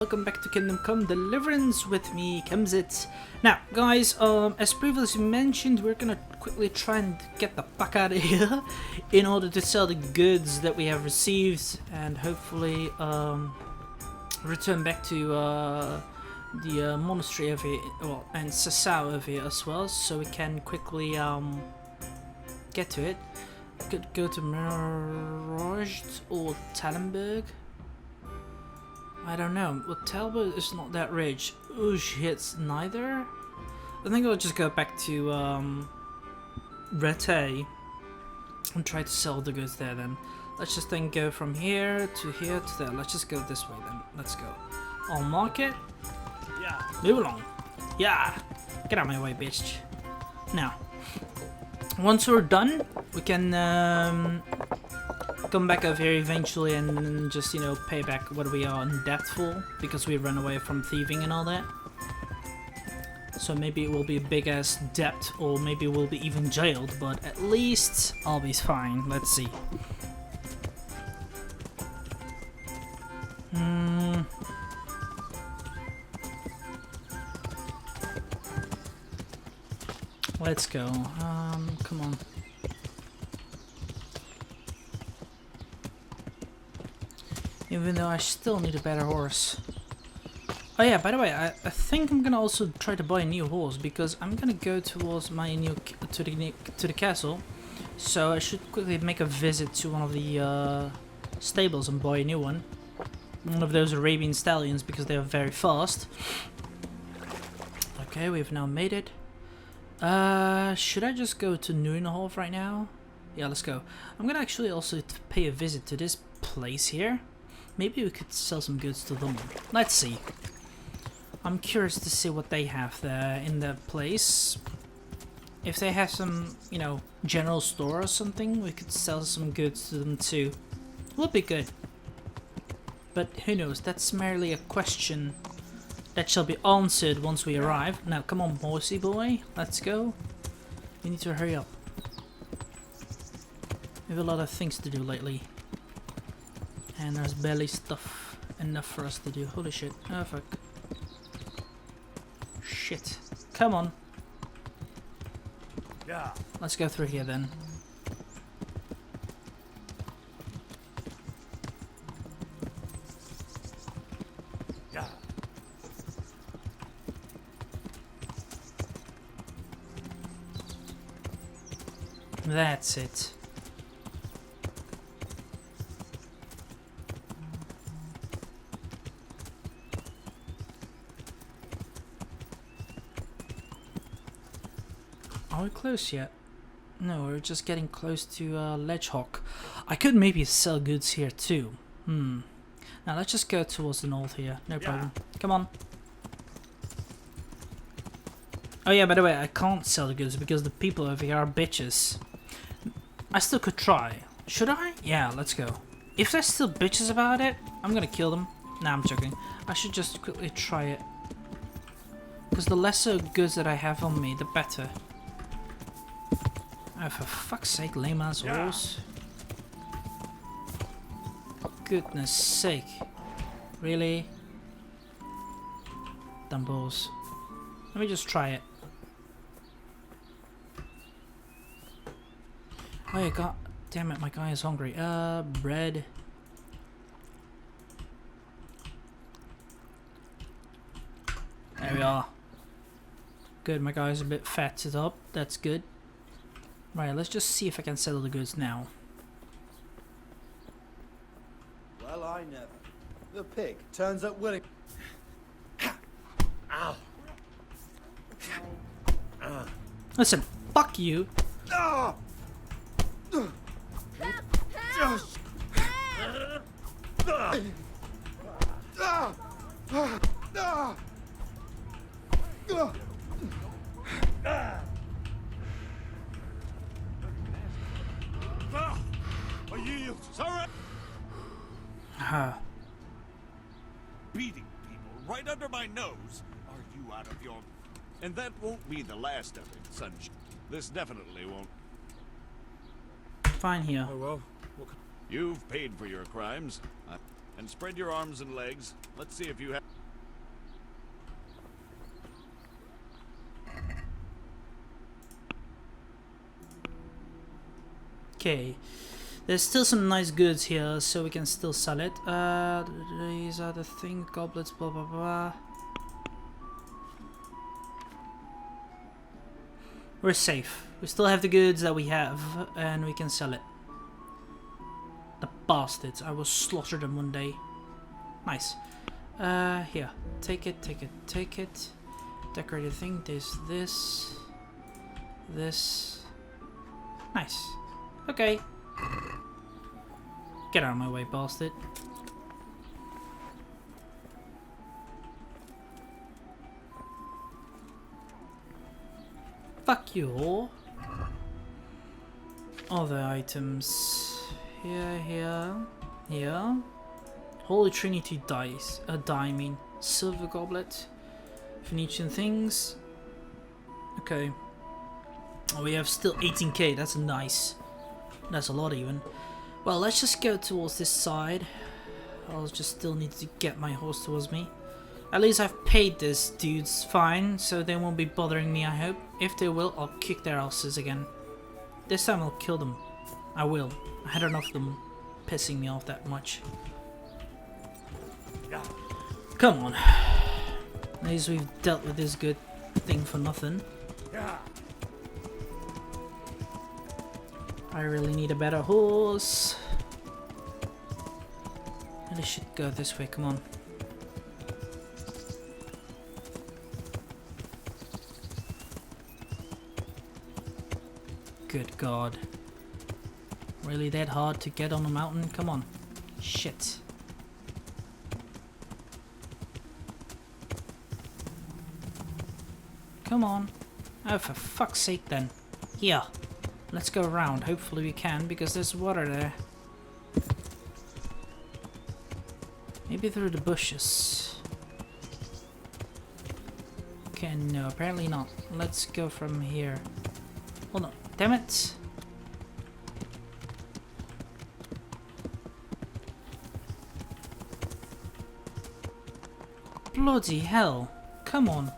Welcome back to Kingdom Come Deliverance. With me, Kemzit. Now, guys, as previously mentioned, we're gonna quickly try and get the fuck out of here in order to sell the goods that we have received and hopefully return back to the monastery over here, well, and Sasau over here as well, so we can quickly get to it. Could go to Mirage or Tallenberg. I don't know. Well, Talbot is not that rich. Uj hits neither. I think I'll just go back to Rete and try to sell the goods there then. Let's just then go from here to there. Let's just go this way then. Let's go. I'll mark it. Yeah. Move along. Yeah. Get out of my way, bitch. Now, once we're done, we can come back over here eventually and just, you know, pay back what we are in debt for because we ran away from thieving and all that. So maybe it will be a big ass debt, or maybe we'll be even jailed, but at least I'll be fine. Let's see. Let's go. Come on. Even though I still need a better horse. Oh yeah, by the way, I think I'm gonna also try to buy a new horse because I'm gonna go towards my new to the castle. So I should quickly make a visit to one of the stables and buy a new one. One of those Arabian stallions because they are very fast. Okay, we've now made it. Should I just go to Nothin right now? Yeah, let's go. I'm gonna actually also pay a visit to this place here. Maybe we could sell some goods to them. Let's see. I'm curious to see what they have there in the place. If they have some, you know, general store or something, we could sell some goods to them too. Would be good. But who knows? That's merely a question that shall be answered once we arrive. Now, come on, horsey boy. Let's go. You need to hurry up. We have a lot of things to do lately. And there's barely stuff enough for us to do. Holy shit. Oh fuck. Shit. Come on. Yeah. Let's go through here then. Yeah. That's it. Are we close yet? No, we're just getting close to Ledgehawk. I could maybe sell goods here too. Now let's just go towards the north here. No problem. Come on. Oh yeah, by the way, I can't sell the goods because the people over here are bitches. I still could try. Should I? Yeah, let's go. If they're still bitches about it, I'm gonna kill them. Nah, I'm joking. I should just quickly try it. Because the lesser goods that I have on me, the better. Oh, for fuck's sake, lame ass horse. Goodness sake. Really? Dumb balls. Let me just try it. Oh yeah, god damn it, my guy is hungry. Bread. There we are. Good, my guy's a bit fatted up. That's good. Right, let's just see if I can sell the goods now. Well, I never. The pig turns up willing. Ow. Listen, fuck you. Ah. Are you sorry? Beating people right under my nose. Are you out of your... And that won't be the last of it, Sunshine. This definitely won't. Fine here. Oh well. You've paid for your crimes. And spread your arms and legs. Let's see if you have... Okay. There's still some nice goods here, so we can still sell it. These are the things, goblets, blah blah blah. We're safe. We still have the goods that we have, and we can sell it. The bastards. I will slaughter them one day. Nice. Here. Take it, take it, take it. Decorated thing. This. Nice. Okay. Get out of my way, bastard. Fuck you all. Other items. Here. Holy Trinity dice. I mean. Silver goblet. Phoenician things. Okay. Oh, we have still 18k. That's nice. That's a lot even. Well, let's just go towards this side. I'll just still need to get my horse towards me. At least I've paid this dudes fine, so they won't be bothering me, I hope. If they will, I'll kick their asses again. This time I'll kill them. I will. I had enough of them pissing me off that much. Come on. At least we've dealt with this good thing for nothing. I really need a better horse. And it should go this way, come on. Good God. Really that hard to get on a mountain? Come on. Shit. Come on. Oh, for fuck's sake then. Here. Let's go around. Hopefully we can, because there's water there. Maybe through the bushes. Okay, no, apparently not. Let's go from here. Hold on. Damn it! Bloody hell. Come on.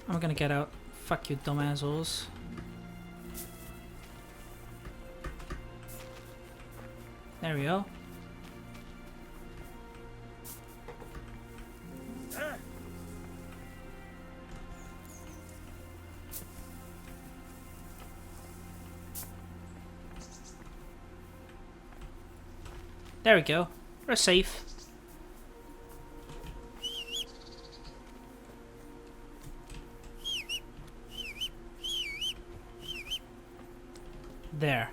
I'm gonna get out. Fuck you, dumb assholes. There we go. There we go. We're safe. There.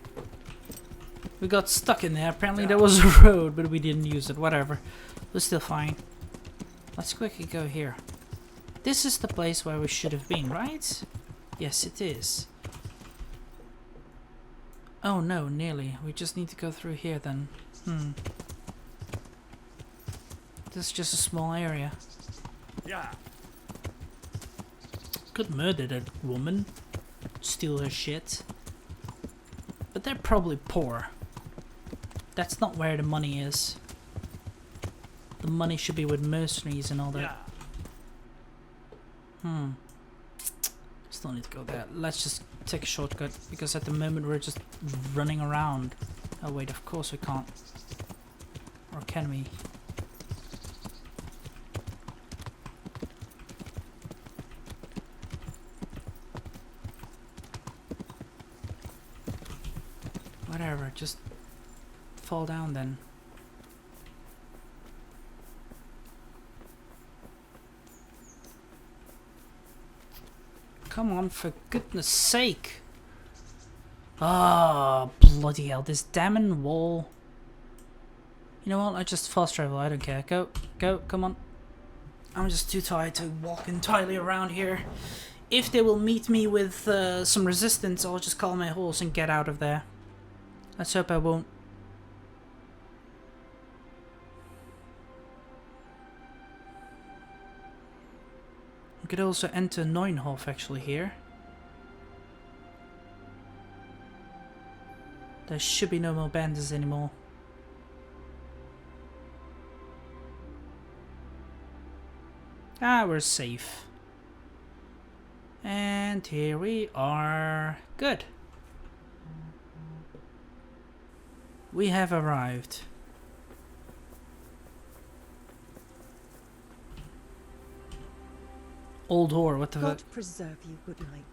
We got stuck in there. Apparently there was a road, but we didn't use it. Whatever. We're still fine. Let's quickly go here. This is the place where we should have been, right? Yes, it is. Oh no, nearly. We just need to go through here then. This is just a small area. Yeah. Could murder that woman. Steal her shit. But they're probably poor. That's not where the money is. The money should be with mercenaries and all that. Still need to go there. Let's just take a shortcut, because at the moment we're just running around. Oh wait, of course we can't. Or can we? Whatever, just fall down then. Come on, for goodness sake. Oh, bloody hell, this damn wall. You know what, I just fast travel, I don't care. Go, come on. I'm just too tired to walk entirely around here. If they will meet me with some resistance, I'll just call my horse and get out of there. Let's hope I won't could also enter Nothin actually here. There should be no more bandits anymore. Ah, we're safe. And here we are. Good. We have arrived. Old whore, what the fuck? God preserve you, good night.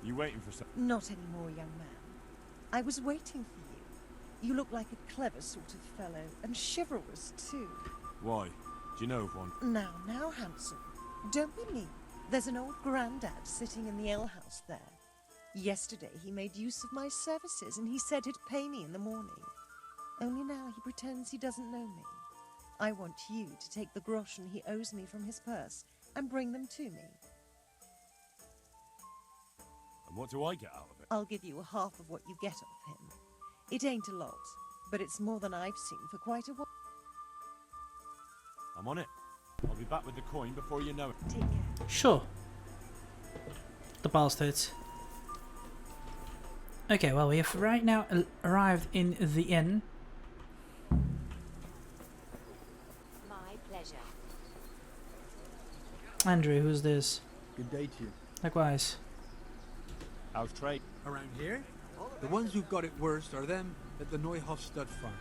You waiting for some? Not anymore, young man. I was waiting for you. You look like a clever sort of fellow, and chivalrous too. Why? Do you know of one? Now, handsome. Don't be mean. There's an old grandad sitting in the alehouse there. Yesterday he made use of my services, and he said he'd pay me in the morning. Only now he pretends he doesn't know me. I want you to take the groschen he owes me from his purse and bring them to me. And what do I get out of it? I'll give you half of what you get of him. It ain't a lot, but it's more than I've seen for quite a while. I'm on it. I'll be back with the coin before you know it. Take care. Sure. The bastards. Okay, well, we have right now arrived in the inn. My pleasure. Andrew, who's this? Good day to you. Likewise. How's trade? Around here, the ones who've got it worst are them at the Neuhof stud farm.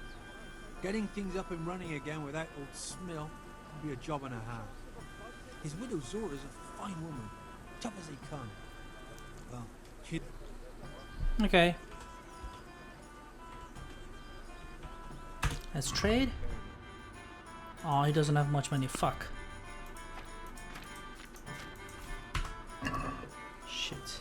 Getting things up and running again without old Smill will be a job and a half. His widow Zora is a fine woman, tough as they come. Well, she'd... Okay. Let's trade. Oh, he doesn't have much money. Fuck. Shit.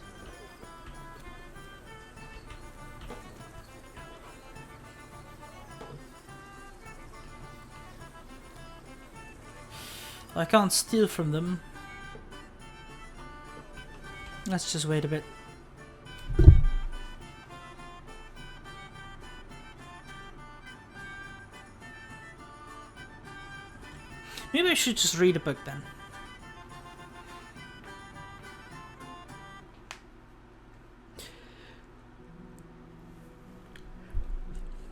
I can't steal from them. Let's just wait a bit. Maybe I should just read a book then.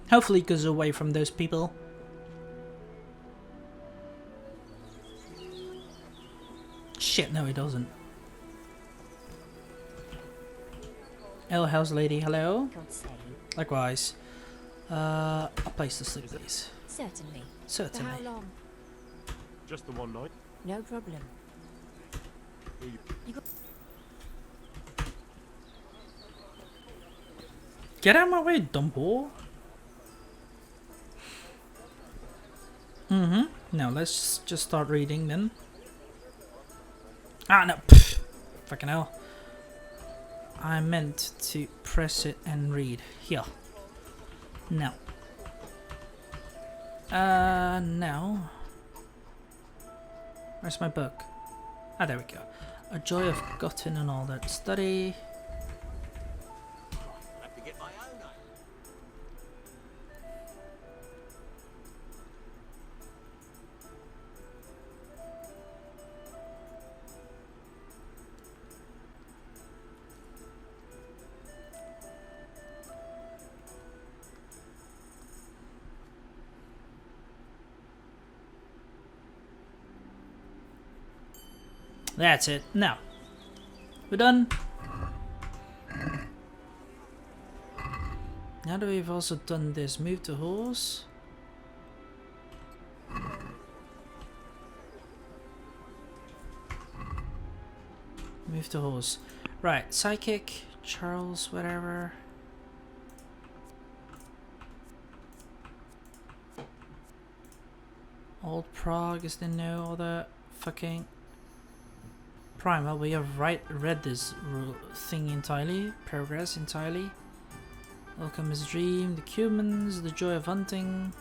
Hopefully it goes away from those people. Shit, no it doesn't. Alehouse lady, hello? God save. Likewise. A place to sleep, please. Certainly. Certainly. For how long? Just the one night. No problem. Get out of my way, dumb whore. Now let's just start reading then. Ah, no. Pfft. Fucking hell. I meant to press it and read. Here. Now. Now. Where's my book? Ah, there we go. A joy of gotten and all that. Study. I have to get my own eye. That's it. Now. We're done. Now that we've also done this, move the horse. Move the horse. Right, psychic, Charles, whatever. Old Prague is the no other fucking prime. Well, we have read this thing entirely, progress entirely. Alchemist's Dream, the Cumans, the Joy of Hunting.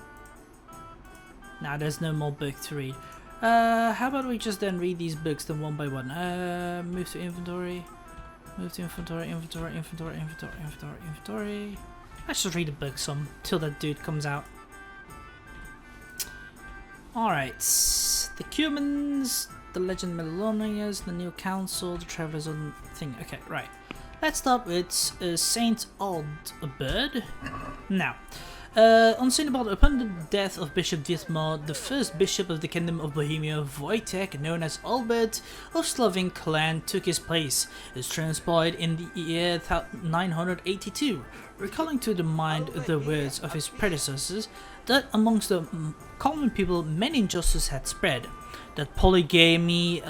Nah, there's no more book to read. How about we just then read these books then one by one? Move to inventory. Move to inventory, inventory, inventory, inventory, inventory, inventory. Let's just read the book some till that dude comes out. Alright, the Cumans, the legend Melonias, the new council, the travelers on thing. Okay, right. Let's start with Saint Aldbert. Now, on Saint Aldbert, upon the death of Bishop Dietmar, the first bishop of the Kingdom of Bohemia, Wojtek, known as Albert of Slovene clan, took his place. This transpired in the year 982, recalling to the mind the words of his predecessors that amongst the common people many injustice had spread, that polygamy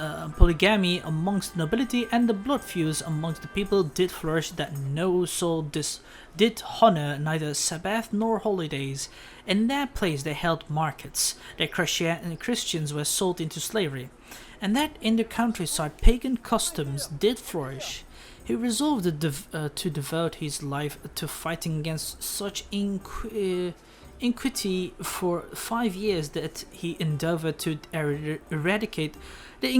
amongst the nobility and the blood feuds amongst the people did flourish, that no soul did honor neither Sabbath nor holidays. In their place they held markets, that Christians were sold into slavery, and that in the countryside pagan customs did flourish. He resolved to devote his life to fighting against such iniquity for 5 years, that he endeavored to eradicate the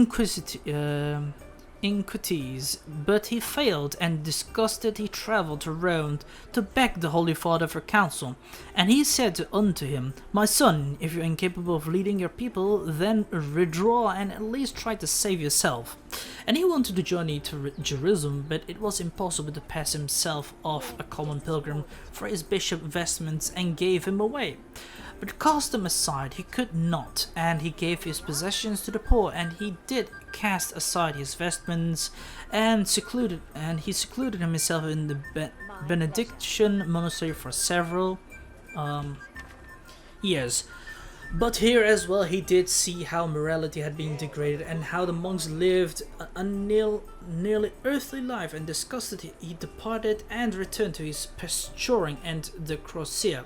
iniquities, but he failed, and disgusted he travelled to Rome to beg the Holy Father for counsel. And he said unto him, "My son, if you are incapable of leading your people, then withdraw and at least try to save yourself." And he wanted to journey to Jerusalem, but it was impossible to pass himself off a common pilgrim for his bishop vestments, and gave him away. But cast them aside he could not, and he gave his possessions to the poor, and he did cast aside his vestments, and he secluded himself in the Benedictine monastery for several years. But here as well he did see how morality had been degraded, and how the monks lived a nearly earthly life, and disgusted he departed and returned to his pasturing and the crosier.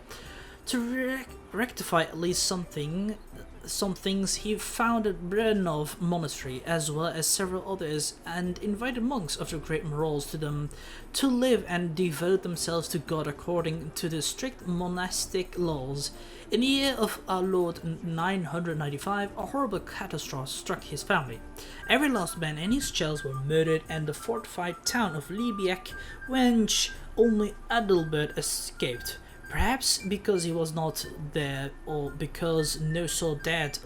To rectify at least some things, he founded Brennov Monastery, as well as several others, and invited monks of the great morals to them to live and devote themselves to God according to the strict monastic laws. In the year of our Lord 995, a horrible catastrophe struck his family. Every last man and his child were murdered, and the fortified town of Liebiek, whence only Adalbert escaped. Perhaps because he was not there, or because no soul dared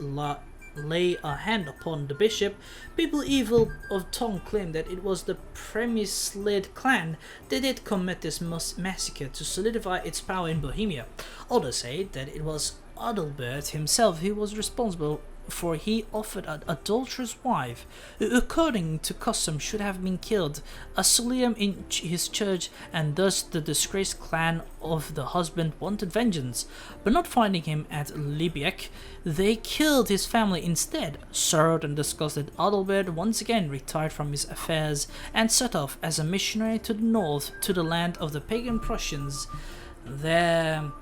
lay a hand upon the bishop, people evil of tongue claimed that it was the Premislid clan that did commit this massacre to solidify its power in Bohemia. Others say that it was Adalbert himself who was responsible, for he offered an adulterous wife, who according to custom should have been killed, a solemn in his church, and thus the disgraced clan of the husband wanted vengeance, but not finding him at Liebiek, they killed his family instead. Sorrowed and disgusted, Adalbert once again retired from his affairs, and set off as a missionary to the north, to the land of the pagan Prussians. There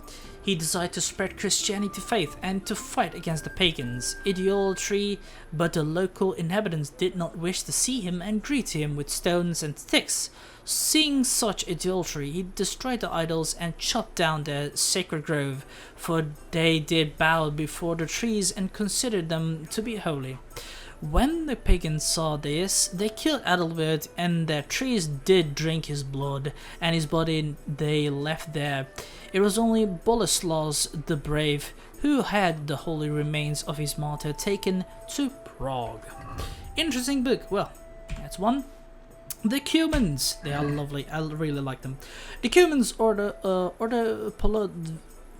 he desired to spread Christianity faith and to fight against the pagans' idolatry, but the local inhabitants did not wish to see him and greet him with stones and sticks. Seeing such idolatry, he destroyed the idols and chopped down their sacred grove, for they did bow before the trees and considered them to be holy. When the pagans saw this, they killed Adalbert, and their trees did drink his blood, and his body they left there. It was only Boleslaus the Brave who had the holy remains of his martyr taken to Prague. Interesting book. Well, that's one. The Cumans, they are lovely. I really like them. The Cumans, or the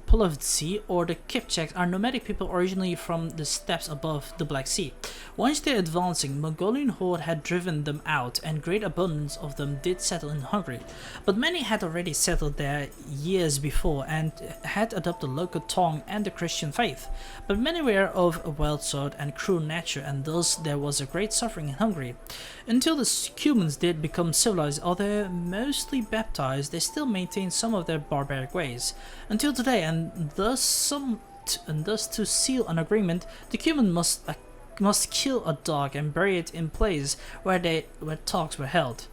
Polovtsi, or the Kipchaks, are nomadic people originally from the steppes above the Black Sea. Once their advancing Mongolian horde had driven them out, and great abundance of them did settle in Hungary. But many had already settled there years before, and had adopted the local tongue and the Christian faith. But many were of a wild sort and cruel nature, and thus there was a great suffering in Hungary. Until the Cumans did become civilized, although mostly baptized, they still maintained some of their barbaric ways. Until today, and thus to seal an agreement, the Cuman must kill a dog and bury it in place where talks were held.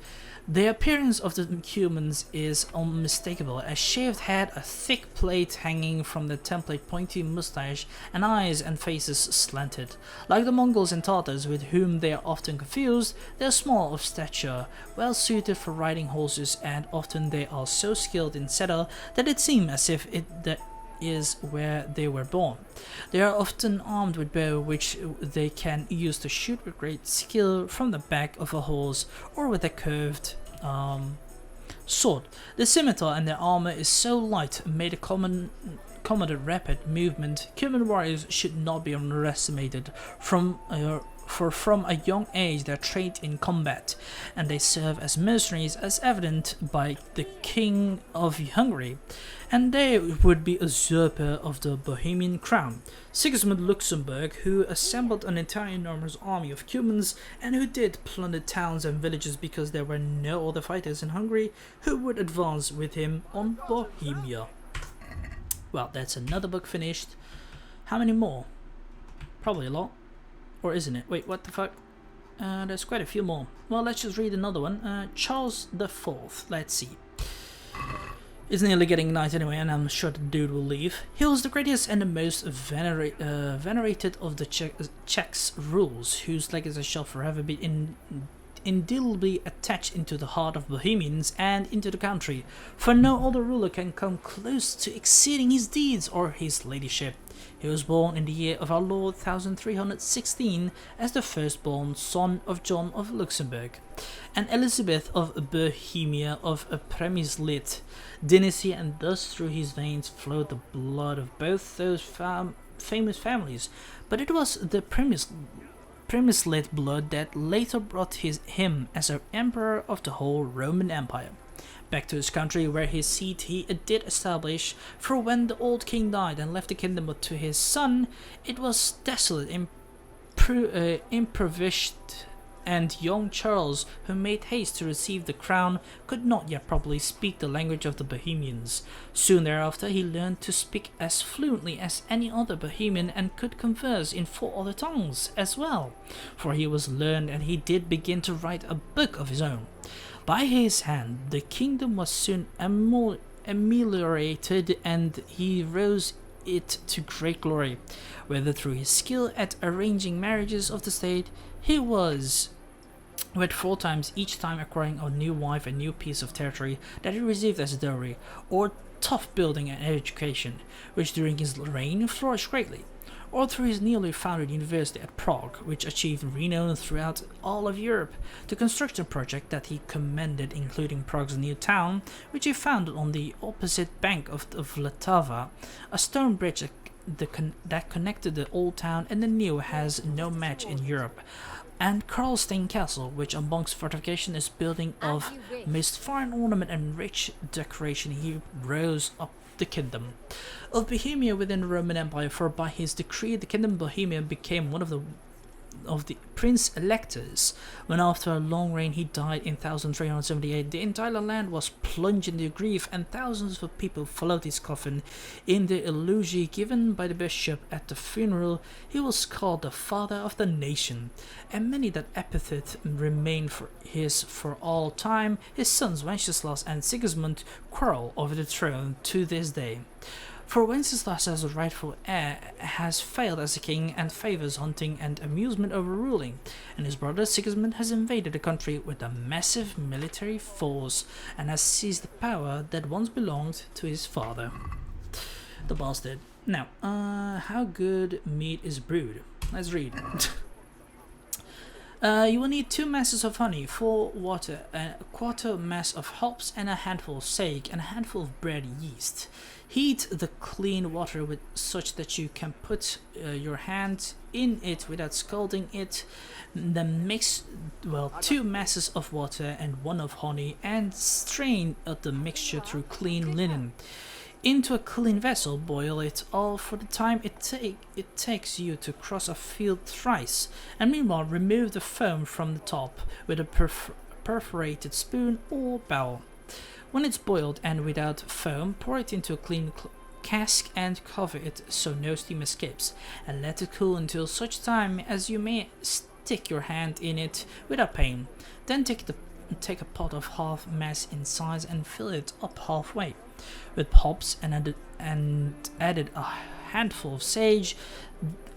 The appearance of the Cumans is unmistakable: a shaved head, a thick plate hanging from the template, pointy moustache, and eyes and faces slanted. Like the Mongols and Tatars, with whom they are often confused, they are small of stature, well suited for riding horses, and often they are so skilled in saddle that it seems as if is where they were born. They are often armed with bow, which they can use to shoot with great skill from the back of a horse or with a curved sword. The scimitar and their armor is so light, made a commanded rapid movement. Cuban warriors should not be underestimated. For from a young age they are trained in combat, and they serve as mercenaries, as evident by the King of Hungary, and they would be usurper of the Bohemian crown. Sigismund Luxemburg, who assembled an entire enormous army of Cumans, and who did plunder towns and villages because there were no other fighters in Hungary who would advance with him on Bohemia. Well, that's another book finished. How many more? Probably a lot. Or isn't it? Wait, what the fuck? There's quite a few more. Well, let's just read another one. Charles IV. Let's see. It's nearly getting night anyway, and I'm sure the dude will leave. He was the greatest and the most venerated of the Czechs rules, whose legacy shall forever be indelibly attached into the heart of Bohemians and into the country, for no other ruler can come close to exceeding his deeds or his ladyship. He was born in the year of our Lord 1316 as the firstborn son of John of Luxembourg and Elizabeth of Bohemia of a Przemysl dynasty, and thus through his veins flowed the blood of both those famous families. But it was the Przemysl blood that later brought him as an emperor of the whole Roman Empire. Back to his country, where his seat he did establish, for when the old king died and left the kingdom to his son, it was desolate, impoverished, and young Charles, who made haste to receive the crown, could not yet properly speak the language of the Bohemians. Soon thereafter he learned to speak as fluently as any other Bohemian, and could converse in 4 other tongues as well, for he was learned, and he did begin to write a book of his own. By his hand the kingdom was soon ameliorated, and he rose it to great glory, whether through his skill at arranging marriages of the state, he was with 4 times each time acquiring a new wife and new piece of territory that he received as dowry, or tough building and education, which during his reign flourished greatly, or through his newly founded university at Prague, which achieved renown throughout all of Europe. The construction project that he commended, including Prague's new town, which he founded on the opposite bank of Vltava, a stone bridge that connected the old town and the new, has no match in Europe, and Karlstein Castle, which amongst fortification is building of most fine ornament and rich decoration, he rose up the kingdom of Bohemia within the Roman Empire, for by his decree the kingdom of Bohemia became one of the prince electors. When after a long reign he died in 1378, the entire land was plunged into grief, and thousands of people followed his coffin. In the eulogy given by the bishop at the funeral, he was called the father of the nation, and many that epithet remain for all time. His sons Wenceslas and Sigismund quarrel over the throne to this day. For Wenceslas as a rightful heir has failed as a king and favours hunting and amusement over ruling, and his brother Sigismund has invaded the country with a massive military force and has seized the power that once belonged to his father. The bastard. Now, how good meat is brewed? Let's read. You will need 2 masses of honey, 4 water, a quarter mass of hops, and a handful of sage, and a handful of bread yeast. Heat the clean water with such that you can put your hand in it without scalding it. Then mix 2 masses of water and 1 of honey, and strain out the mixture through clean linen into a clean vessel. Boil it all for the time it takes you to cross a field thrice, and meanwhile remove the foam from the top with a perforated spoon or bowl. When it's boiled and without foam, pour it into a clean cask and cover it so no steam escapes, and let it cool until such time as you may stick your hand in it without pain. Then take a pot of half mass in size and fill it up halfway with hops, and added a handful of sage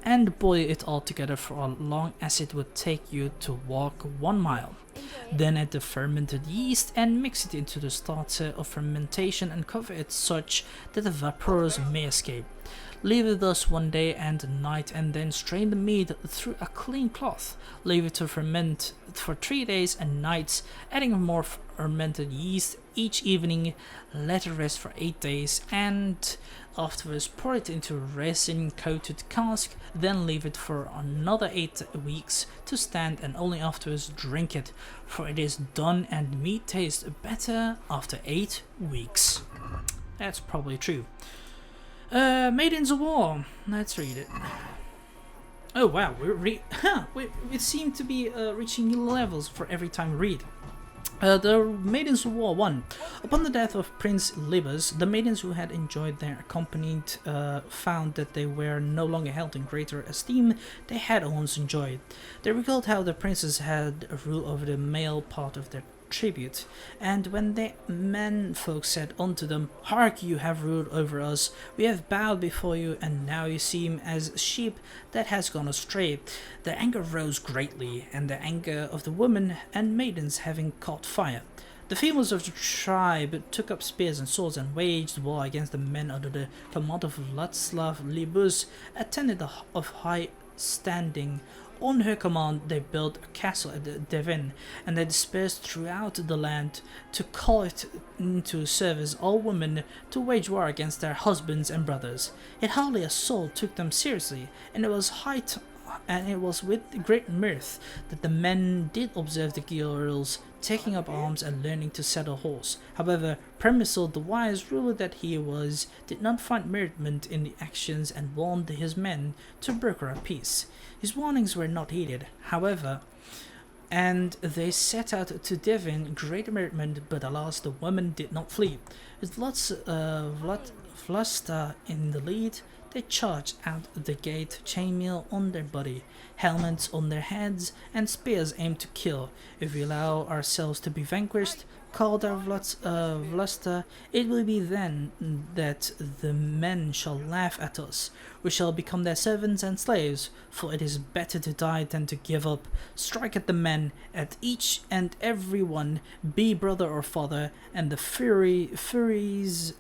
and boil it all together for as long as it would take you to walk 1 mile. Then add the fermented yeast and mix it into the starter of fermentation and cover it such that the vapors may escape. Leave it thus 1 day and night and then strain the meat through a clean cloth. Leave it to ferment for 3 days and nights, adding more fermented yeast each evening. Let it rest for 8 days and afterwards pour it into a resin coated cask, then leave it for another 8 weeks to stand and only afterwards drink it, for it is done and meat tastes better after 8 weeks. That's probably true. Maidens of War. Let's read it. Oh wow, we seem to be reaching new levels for every time we read. The Maidens of War 1. Upon the death of Prince Libus, the maidens who had enjoyed their company found that they were no longer held in greater esteem they had once enjoyed. They recalled how the princes had rule over the male part of their tribute, and when the men folk said unto them, "Hark, you have ruled over us, we have bowed before you, and now you seem as sheep that has gone astray," their anger rose greatly, and the anger of the women and maidens having caught fire. The females of the tribe took up spears and swords and waged war against the men under the command of Vladislav Libus, attendant of high standing. On her command they built a castle at Devin, and they dispersed throughout the land to call it into service all women to wage war against their husbands and brothers. Yet hardly a soul took them seriously, and it was with great mirth that the men did observe the girls taking up arms and learning to saddle horse. However, Premisil the wise ruled that he did not find merriment in the actions and warned his men to broker a peace. His warnings were not heeded, however, and they set out to Devin great merriment, but alas, the women did not flee. With Vlasta in the lead, they charged out the gate, chainmail on their body, helmets on their heads, and spears aimed to kill. If we allow ourselves to be vanquished, called our Vlasta, it will be then that the men shall laugh at us. We shall become their servants and slaves, for it is better to die than to give up. Strike at the men, at each and every one, be brother or father, and the furies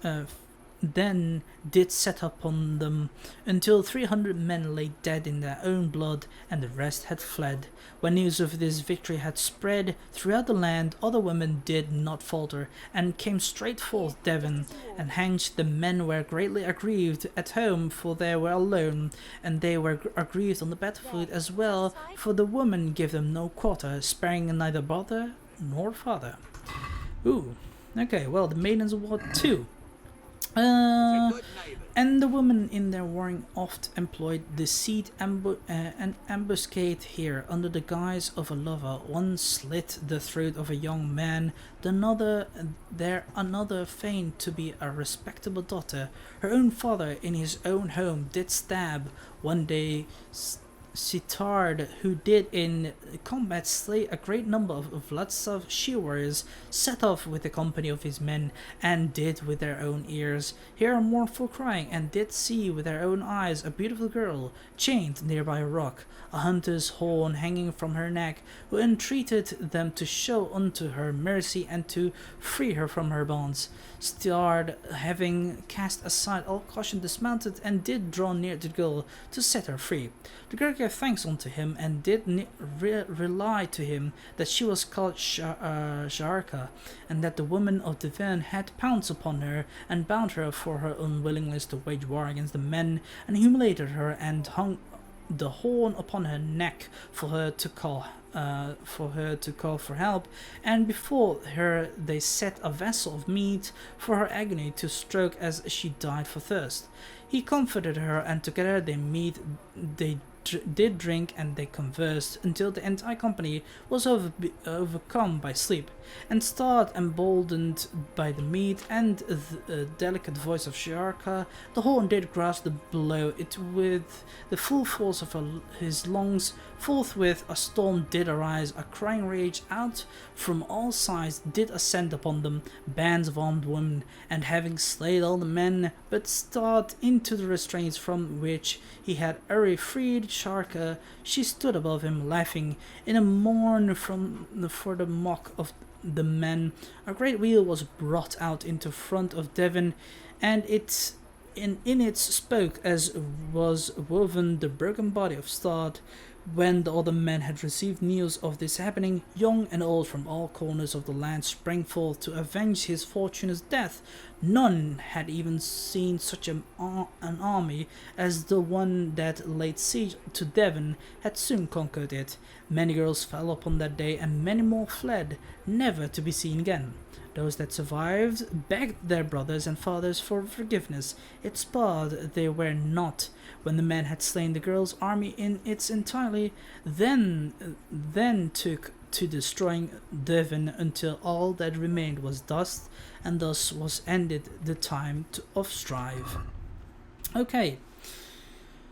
then did set upon them, until 300 men lay dead in their own blood, and the rest had fled. When news of this victory had spread throughout the land, other women did not falter, and came straight forth Devon, and hence the men were greatly aggrieved at home, for they were alone, and they were aggrieved on the battlefield as well, for the women gave them no quarter, sparing neither brother nor father. Ooh, okay, well, the Maidens of War 2. And the women in their warring oft employed deceit and ambuscade here under the guise of a lover. One slit the throat of a young man, another feigned to be a respectable daughter. Her own father in his own home did stab. One day Sitard, who did in combat slay a great number of Vladislav she-warriors, set off with a company of his men, and did with their own ears hear a mournful crying, and did see with their own eyes a beautiful girl chained near by a rock, a hunter's horn hanging from her neck, who entreated them to show unto her mercy and to free her from her bonds. Stard, having cast aside all caution, dismounted and did draw near to the girl to set her free. The girl gave thanks unto him and did rely to him that she was called Sharka, and that the woman of Devon had pounced upon her and bound her for her unwillingness to wage war against the men, and humiliated her and hung the horn upon her neck for her to call for help, and before her they set a vessel of meat for her agony to stroke as she died for thirst. He comforted her, and together they did drink and they conversed until the entire company was overcome by sleep, and Start, emboldened by the meat and the delicate voice of Sharka, the horn did grasp the blow it with the full force of his lungs. Forthwith a storm did arise, a crying rage out from all sides did ascend upon them, bands of armed women, and having slayed all the men but Start into the restraints from which he had already freed Sharka, she stood above him, laughing in a mourn for the mock of the men. A great wheel was brought out into front of Devon, and in its spoke as was woven the broken body of Start. When the other men had received news of this happening, young and old from all corners of the land sprang forth to avenge his fortunate's death. None had even seen such an army as the one that laid siege to Devon had soon conquered it. Many girls fell upon that day, and many more fled, never to be seen again. Those that survived begged their brothers and fathers for forgiveness. It sparred they were not. When the men had slain the girls' army in its entirety, then took to destroying Devon until all that remained was dust, and thus was ended the time of strife. Okay.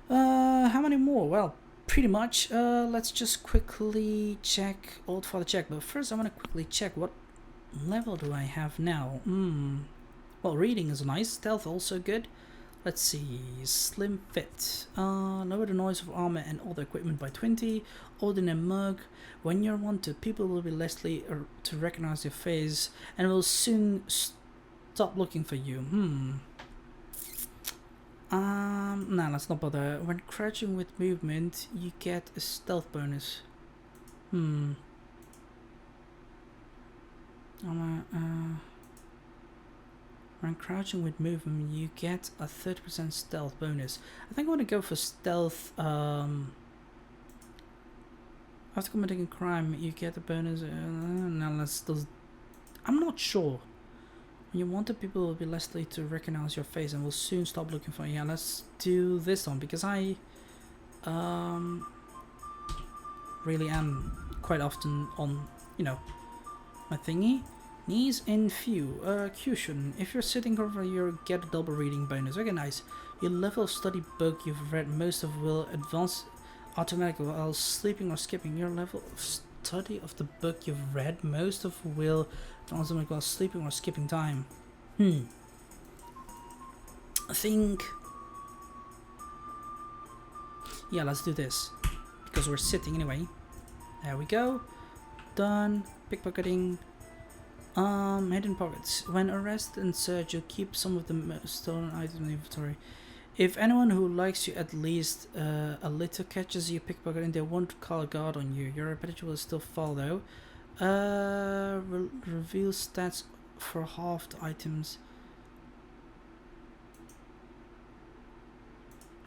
How many more? Well, pretty much. Let's just quickly check Old Father check. But first I want to quickly check what level do I have now. Well, reading is nice. Stealth also good. Let's see, Slim Fit. Lower the noise of armor and other equipment by 20. Odin and Mug. When you're wanted, people will be less likely to recognize your face and will soon stop looking for you. Nah, let's not bother. When crouching with movement, you get a stealth bonus. When crouching with movement, you get a 30% stealth bonus. I think I want to go for stealth. After committing a crime, you get a bonus. No, let's. I'm not sure. When you wanted, people will be less likely to recognize your face and will soon stop looking for you. Yeah, let's do this one because I really am quite often on, you know, my thingy. Knees in few. Cushion. If you're sitting over, you get a double reading bonus. Okay, nice. Your level of study book you've read most of will advance automatically while sleeping or skipping. Your level of study of the book you've read most of will advance automatically while sleeping or skipping time. I think. Yeah, let's do this because we're sitting anyway. There we go. Done. Pickpocketing. Hidden pockets. When arrested and searched, you'll keep some of the stolen items in the inventory. If anyone who likes you at least a little catches you pickpocketing, they won't call a guard on you. Your reputation will still fall though. Reveal stats for half the items.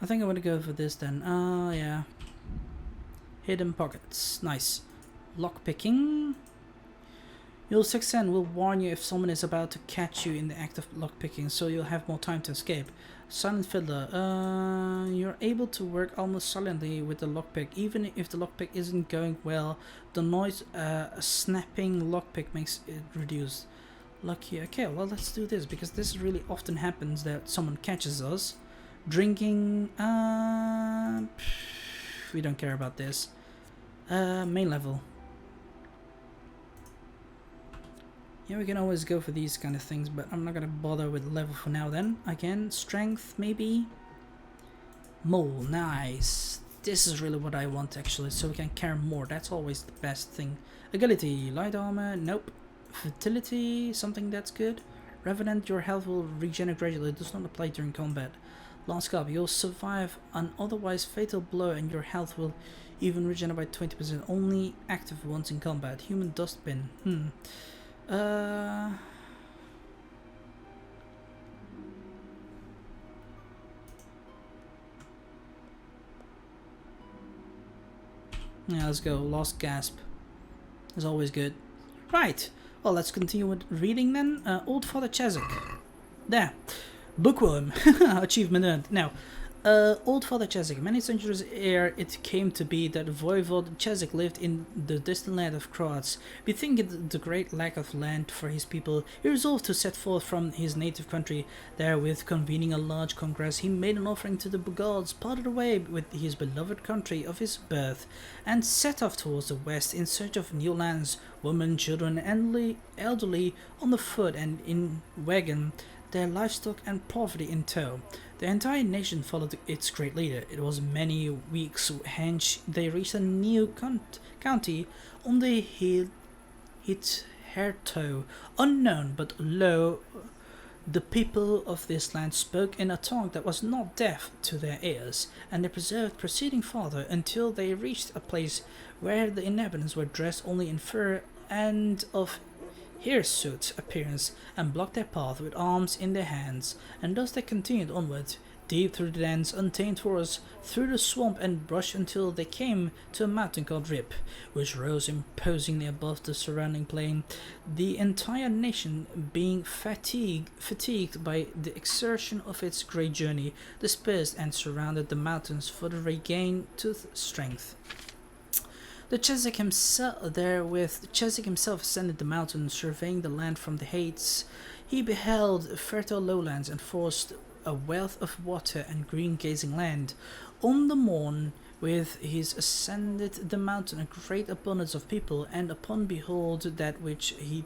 I think I'm gonna go for this then. Yeah. Hidden pockets. Nice. Lockpicking. Your sixth sense will warn you if someone is about to catch you in the act of lockpicking, so you'll have more time to escape. Silent Fiddler. You're able to work almost silently with the lockpick, even if the lockpick isn't going well. The noise a snapping lockpick makes it reduce. Lucky. Okay, well let's do this because this really often happens that someone catches us. Drinking. We don't care about this. Main level. Yeah, we can always go for these kind of things, but I'm not gonna bother with level for now then. Again, strength maybe. Mole, nice. This is really what I want actually, so we can carry more. That's always the best thing. Agility, light armor, nope. Fertility, something that's good. Revenant, your health will regenerate gradually. It does not apply during combat. Last Cup, you'll survive an otherwise fatal blow and your health will even regenerate by 20%. Only active once in combat. Human dustbin. Yeah, let's go. Lost Gasp is always good. Right. Well, let's continue with reading then. Old Father Chazak. There. Bookworm. Achievement earned. Now, Old Father Chesik. Many centuries ere it came to be that Voivod Chesik lived in the distant land of Croats. Bethinking the great lack of land for his people, he resolved to set forth from his native country. Therewith, convening a large congress, he made an offering to the gods, parted away with his beloved country of his birth, and set off towards the west in search of new lands. Women, children, and elderly on the foot and in wagon, their livestock and poverty in tow. The entire nation followed its great leader. It was many weeks hence they reached a new county on the Hitherto unknown, but lo, the people of this land spoke in a tongue that was not deaf to their ears, and they preserved proceeding farther until they reached a place where the inhabitants were dressed only in fur and of hirsute appearance, and blocked their path with arms in their hands, and thus they continued onward, deep through the dense, untamed forest, through the swamp and brush until they came to a mountain called Rip, which rose imposingly above the surrounding plain. The entire nation, being fatigued by the exertion of its great journey, dispersed and surrounded the mountains for the regain to strength. The Chesik himself ascended the mountain, surveying the land from the heights. He beheld fertile lowlands and forest, a wealth of water and green gazing land. On the morn, with his ascended the mountain, a great abundance of people, and upon behold that which he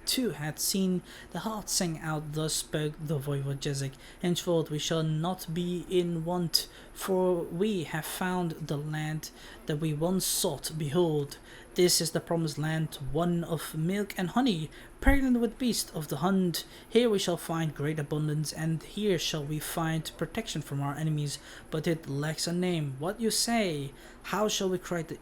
too had seen, the heart sang out. Thus spoke the Voivod Chesik: henceforth we shall not be in want, for we have found the land that we once sought. Behold, this is the promised land, one of milk and honey, pregnant with beasts of the hunt. Here we shall find great abundance, and here shall we find protection from our enemies. But it lacks a name. What you say? How shall we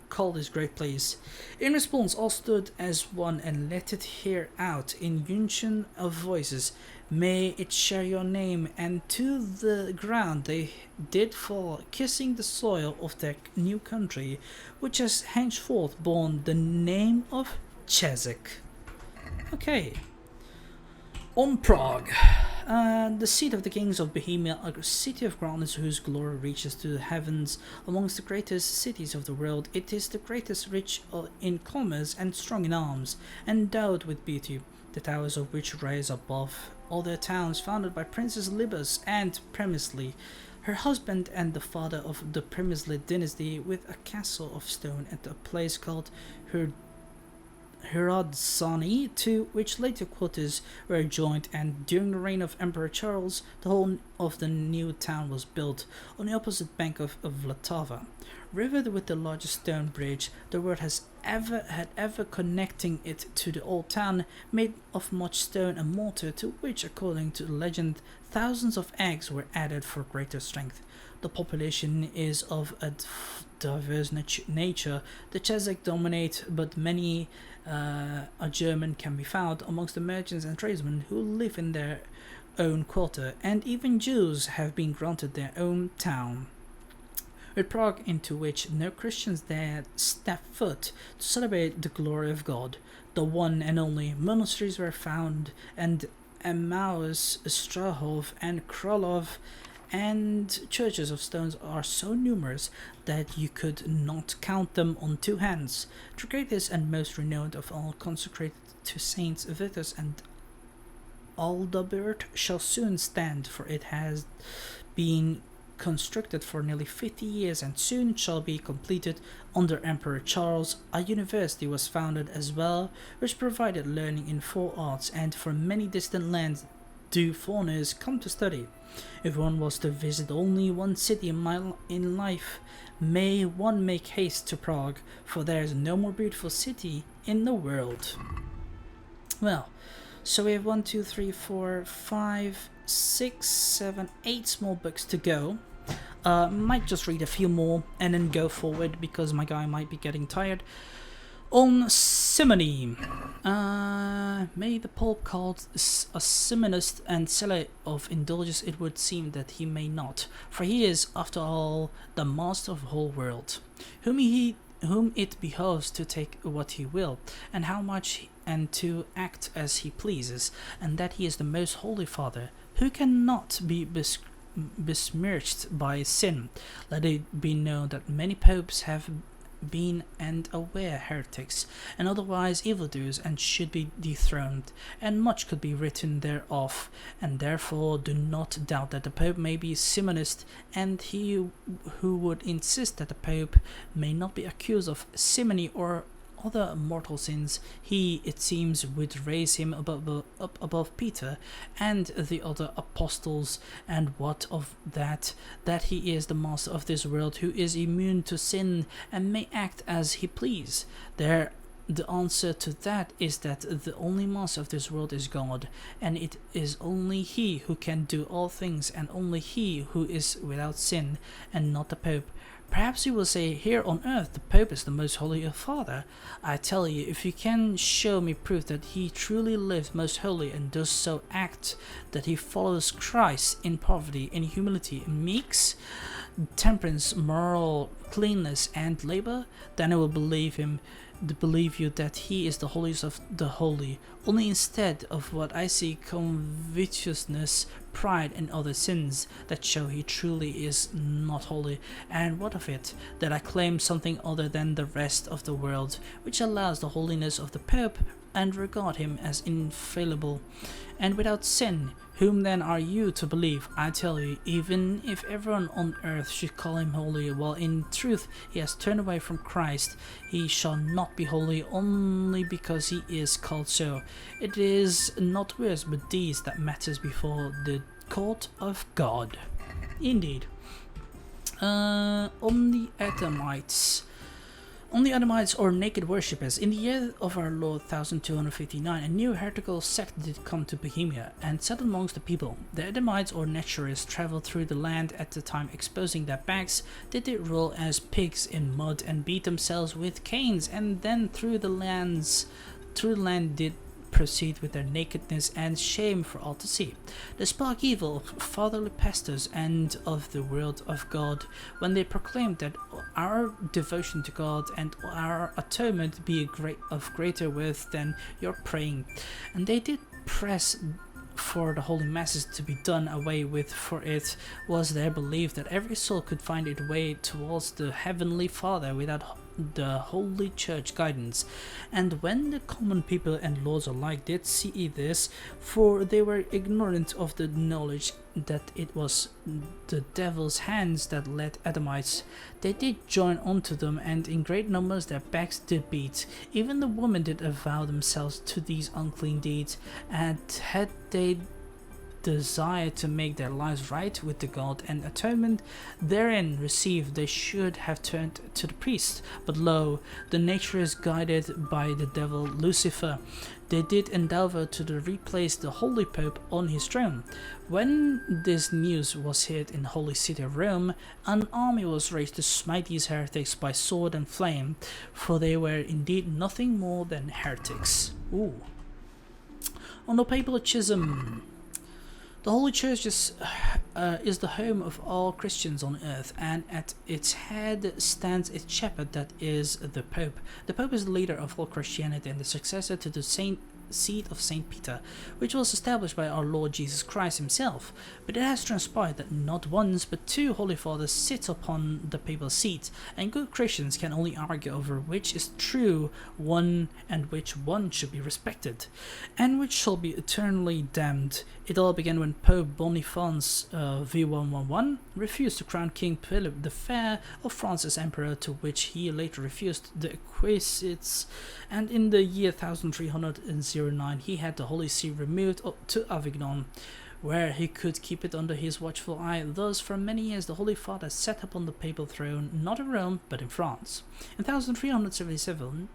call this great place? In response, all stood as one and let it hear out in unison of voices. May it share your name, and to the ground they did fall, kissing the soil of their new country, which has henceforth borne the name of Chesik. Okay. On Prague. The seat of the kings of Bohemia, a city of grandness whose glory reaches to the heavens. Amongst the greatest cities of the world, it is the greatest, rich in commerce and strong in arms, endowed with beauty, the towers of which rise above other towns founded by Princess Libas and Premisli, her husband and the father of the Premisli dynasty, with a castle of stone at a place called Hrodzany, to which later quarters were joined, and during the reign of Emperor Charles, the whole of the new town was built on the opposite bank of Vltava. Rivered with the largest stone bridge the world had ever connecting it to the old town, made of much stone and mortar, to which, according to legend, thousands of eggs were added for greater strength. The population is of a diverse nature. The Chesik dominate, but many a German can be found amongst the merchants and tradesmen who live in their own quarter, and even Jews have been granted their own town. With Prague, into which no Christians dared step foot to celebrate the glory of God, the one and only, monasteries were found, and Emmaus, Strahov, and Kralov, and churches of stones are so numerous that you could not count them on two hands. The greatest and most renowned of all, consecrated to Saints Vitus and Aldabert, shall soon stand, for it has been constructed for nearly 50 years and soon shall be completed. Under Emperor Charles, a university was founded as well, which provided learning in 4 arts, and from many distant lands do foreigners come to study. If one was to visit only one city in life, may one make haste to Prague, for there is no more beautiful city in the world. Well, so we have 1, 2, 3, 4, 5, 6, 7, 8 small books to go. Might just read a few more and then go forward because my guy might be getting tired. On simony. May the Pope called a simonist and seller of indulgence, it would seem that he may not, for he is, after all, the master of the whole world, whom it behoves to take what he will, and how much, and to act as he pleases, and that he is the most holy Father, who cannot be besmirched by sin. Let it be known that many popes have been and aware heretics, and otherwise evildoers, and should be dethroned, and much could be written thereof, and therefore do not doubt that the Pope may be Simonist, and he who would insist that the Pope may not be accused of simony or other mortal sins, he, it seems, would raise him up above Peter and the other apostles. And what of that he is the master of this world, who is immune to sin and may act as he please? The answer to that is that the only master of this world is God, and it is only he who can do all things, and only he who is without sin, and not the Pope. Perhaps you will say, here on earth the Pope is the most holy Father. I tell you, if you can show me proof that he truly lives most holy and does so act that he follows Christ in poverty, in humility, in meeks, temperance, moral cleanness, and labor, then I will believe you that he is the holiest of the holy. Only instead of what I see, covetousness, pride, and other sins that show he truly is not holy. And what of it, that I claim something other than the rest of the world, which allows the holiness of the Pope, and regard him as infallible and without sin? Whom then are you to believe? I tell you, even if everyone on earth should call him holy, while in truth he has turned away from Christ, he shall not be holy only because he is called so. It is not words but deeds that matters before the court of God. Indeed. On the Edomites, or naked worshippers, in the year of our Lord 1259, a new heretical sect did come to Bohemia and settle amongst the people. The Edomites, or naturalists, travelled through the land at the time, exposing their backs. They did roll as pigs in mud and beat themselves with canes, and then through the land did proceed with their nakedness and shame for all to see. They spoke evil of fatherly pastors and of the word of God, when they proclaimed that our devotion to God and our atonement be of greater worth than your praying. And they did press for the holy masses to be done away with, for it was their belief that every soul could find its way towards the heavenly Father without the holy church guidance. And when the common people and lords alike did see this, for they were ignorant of the knowledge that it was the devil's hands that led Edomites, they did join unto them, and in great numbers their backs did beat. Even the women did avow themselves to these unclean deeds, and had they desire to make their lives right with the God, and atonement therein received, they should have turned to the priest. But lo, the nature is guided by the devil Lucifer. They did endeavor to replace the holy Pope on his throne. When this news was heard in the holy city of Rome, an army was raised to smite these heretics by sword and flame, for they were indeed nothing more than heretics. Ooh. On the papal schism. The Holy Church is the home of all Christians on earth, and at its head stands its shepherd, that is the Pope. The Pope is the leader of all Christianity and the successor to the seat of Saint Peter, which was established by our Lord Jesus Christ himself. But it has transpired that not once but two Holy Fathers sit upon the papal seat, and good Christians can only argue over which is true one and which one should be respected, and which shall be eternally damned. It all began when Pope Boniface V111 refused to crown King Philip the Fair of France as emperor, to which he later refused the equicites, and in the year 1309 he had the Holy See removed to Avignon, where he could keep it under his watchful eye. Thus, for many years, the Holy Father sat upon the papal throne, not in Rome, but in France. In 1377,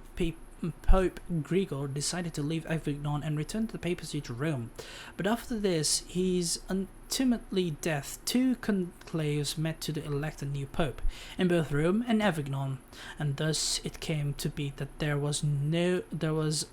Pope Gregor decided to leave Avignon and return to the papacy to Rome. But after this, his ultimately death, two conclaves met to elect a new pope in both Rome and Avignon, and thus it came to be that there was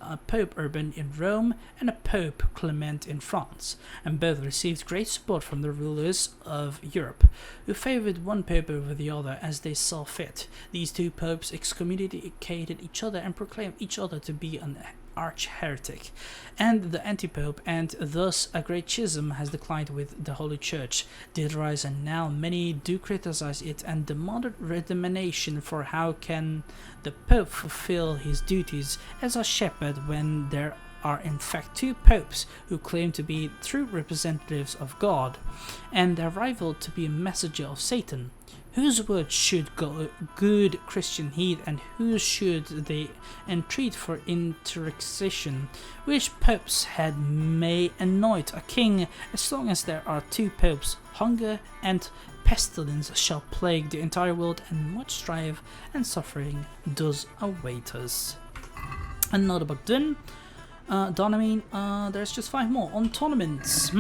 a Pope Urban in Rome and a Pope Clement in France, and both received great support from the rulers of Europe, who favored one pope over the other as they saw fit. These two popes excommunicated each other and proclaimed each other to be an arch-heretic and the anti-pope, and thus a great schism has declined with the Holy Church did rise, and now many do criticize it and demanded redemption for how can the pope fulfill his duties as a shepherd when there are in fact two popes who claim to be true representatives of God, and their rival to be a messenger of Satan. Whose word should good Christian heed, and whose should they entreat for intercession? Which popes head may anoint a king? As long as there are two popes, hunger and pestilence shall plague the entire world, and much strife and suffering does await us. Another book done. There's just 5 more on tournaments.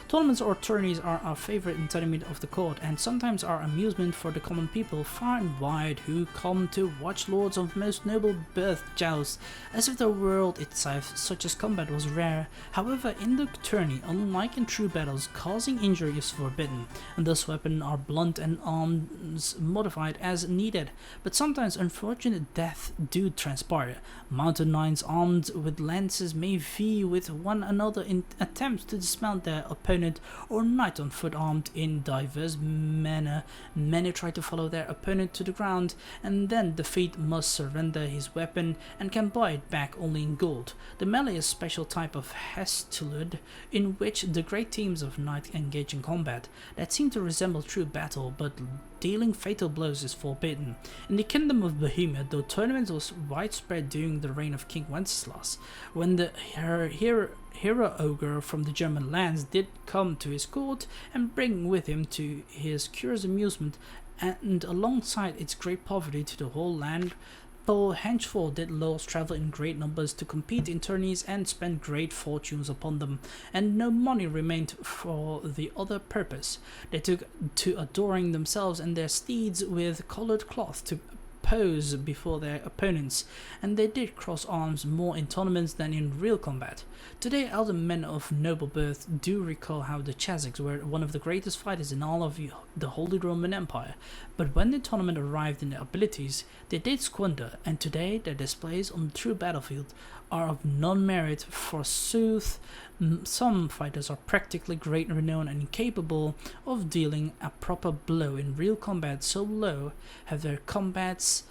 Tournaments or tourneys are our favorite entertainment of the court, and sometimes are amusement for the common people far and wide who come to watch lords of most noble birth joust, as if the world itself, such as combat, was rare. However, in the tourney, unlike in true battles, causing injury is forbidden, and thus weapons are blunt and arms modified as needed. But sometimes unfortunate death do transpire. Mounted knights armed with lances may vie with one another in attempts to dismount their opponent, or knight on foot armed in diverse manner. Many try to follow their opponent to the ground, and then defeat must surrender his weapon and can buy it back only in gold. The melee is a special type of hestilud in which the great teams of knights engage in combat that seem to resemble true battle, but dealing fatal blows is forbidden. In the kingdom of Bohemia, though tournament was widespread during the reign of King Wenceslas, when the hero ogre from the German lands did come to his court and bring with him to his curious amusement, and alongside its great poverty to the whole land, for henceforth did lords travel in great numbers to compete in tourneys and spend great fortunes upon them, and no money remained for the other purpose. They took to adoring themselves and their steeds with coloured cloth to pose before their opponents, and they did cross arms more in tournaments than in real combat. Today, elder men of noble birth do recall how the Chazics were one of the greatest fighters in all of the Holy Roman Empire, but when the tournament arrived in their abilities, they did squander, and today their displays on the true battlefield are of none merit. Forsooth, some fighters are practically great renown and incapable of dealing a proper blow in real combat, so low have their combats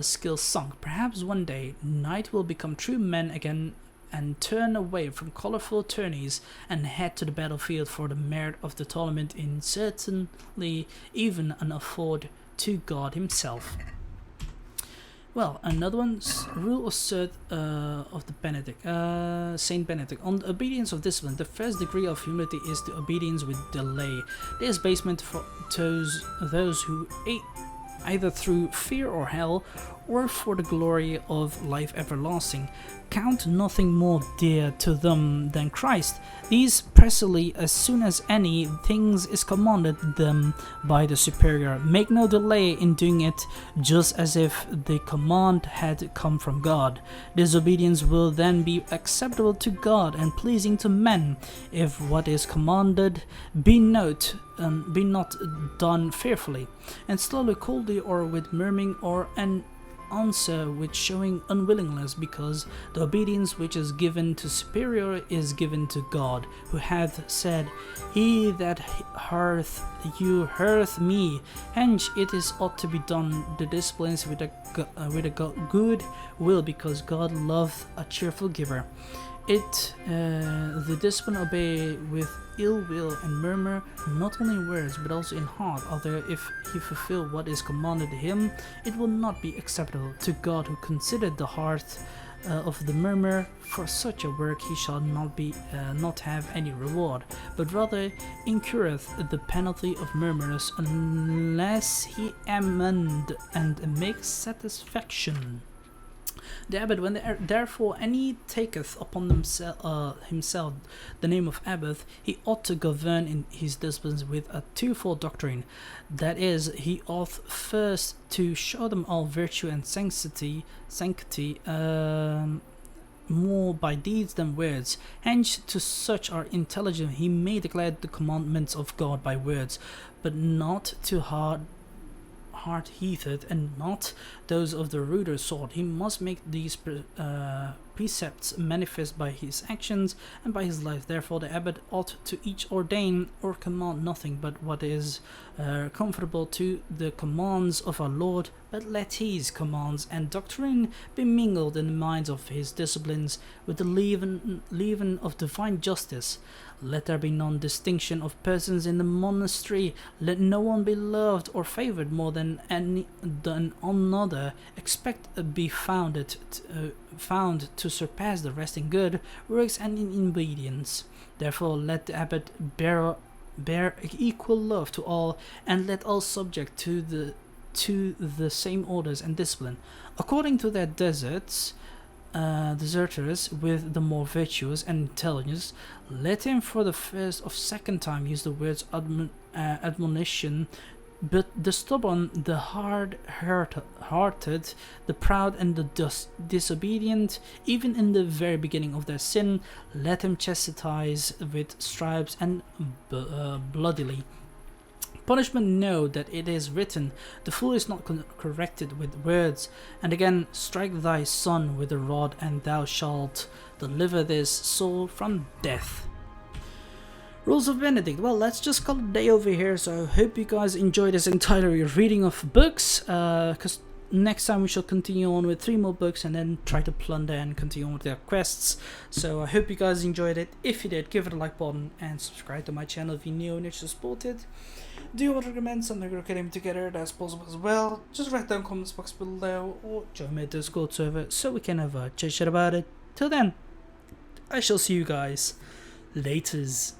skills sunk. Perhaps one day knight will become true men again and turn away from colorful tourneys and head to the battlefield for the merit of the tournament, in certainly even an afford to God himself. Well, another one's rule of third of the Benedict, Saint Benedict. On the obedience of discipline, the first degree of humility is the obedience with delay. This basement for those who either through fear or hell, or for the glory of life everlasting, count nothing more dear to them than Christ. These precisely, as soon as any things is commanded them by the superior, make no delay in doing it, just as if the command had come from God. This obedience will then be acceptable to God and pleasing to men, if what is commanded be not done fearfully, and slowly, coldly, or with murmuring, or an answer with showing unwillingness, because the obedience which is given to superior is given to God, who hath said, "He that heareth you heareth me." Hence it is ought to be done the disciplines with a good will, because God loveth a cheerful giver. The discipline obey with ill will and murmur, not only in words but also in heart, although if he fulfill what is commanded him, it will not be acceptable to God, who considered the heart of the murmur. For such a work he shall not have any reward, but rather incurreth the penalty of murmurers, unless he amend and make satisfaction. The abbot, when therefore any taketh upon himself the name of abbot, he ought to govern in his disciplines with a twofold doctrine. That is, he ought first to show them all virtue and sanctity, more by deeds than words. Hence to such are intelligent he may declare the commandments of God by words, but not to hard-hearted, and not those of the ruder sort. He must make these precepts manifest by his actions and by his life. Therefore the abbot ought to each ordain or command nothing but what is conformable to the commands of our Lord, but let his commands and doctrine be mingled in the minds of his disciplines with the leaven of divine justice. Let there be none distinction of persons in the monastery. Let no one be loved or favored more than another. Expect be found to surpass the rest in good works and in obedience. Therefore, let the abbot bear equal love to all, and let all subject to the same orders and discipline, according to their deserters with the more virtuous and intelligence. Let him for the first or second time use the words admonition, but the stubborn, the hard-hearted, the proud and the disobedient, even in the very beginning of their sin, let him chastise with stripes and bloodily. Punishment, know that it is written, the fool is not corrected with words. And again, strike thy son with a rod, and thou shalt deliver this soul from death. Rules of Benedict. Well, let's just call it a day over here. So I hope you guys enjoyed this entire reading of books, because next time we shall continue on with 3 more books and then try to plunder and continue on with their quests. So I hope you guys enjoyed it. If you did, give it a like button and subscribe to my channel if you're new and you're supported. Do you want to recommend something we're getting together that's possible as well? Just write down in the comments box below or join my Discord server so we can have a chit chat about it. Till then, I shall see you guys laters.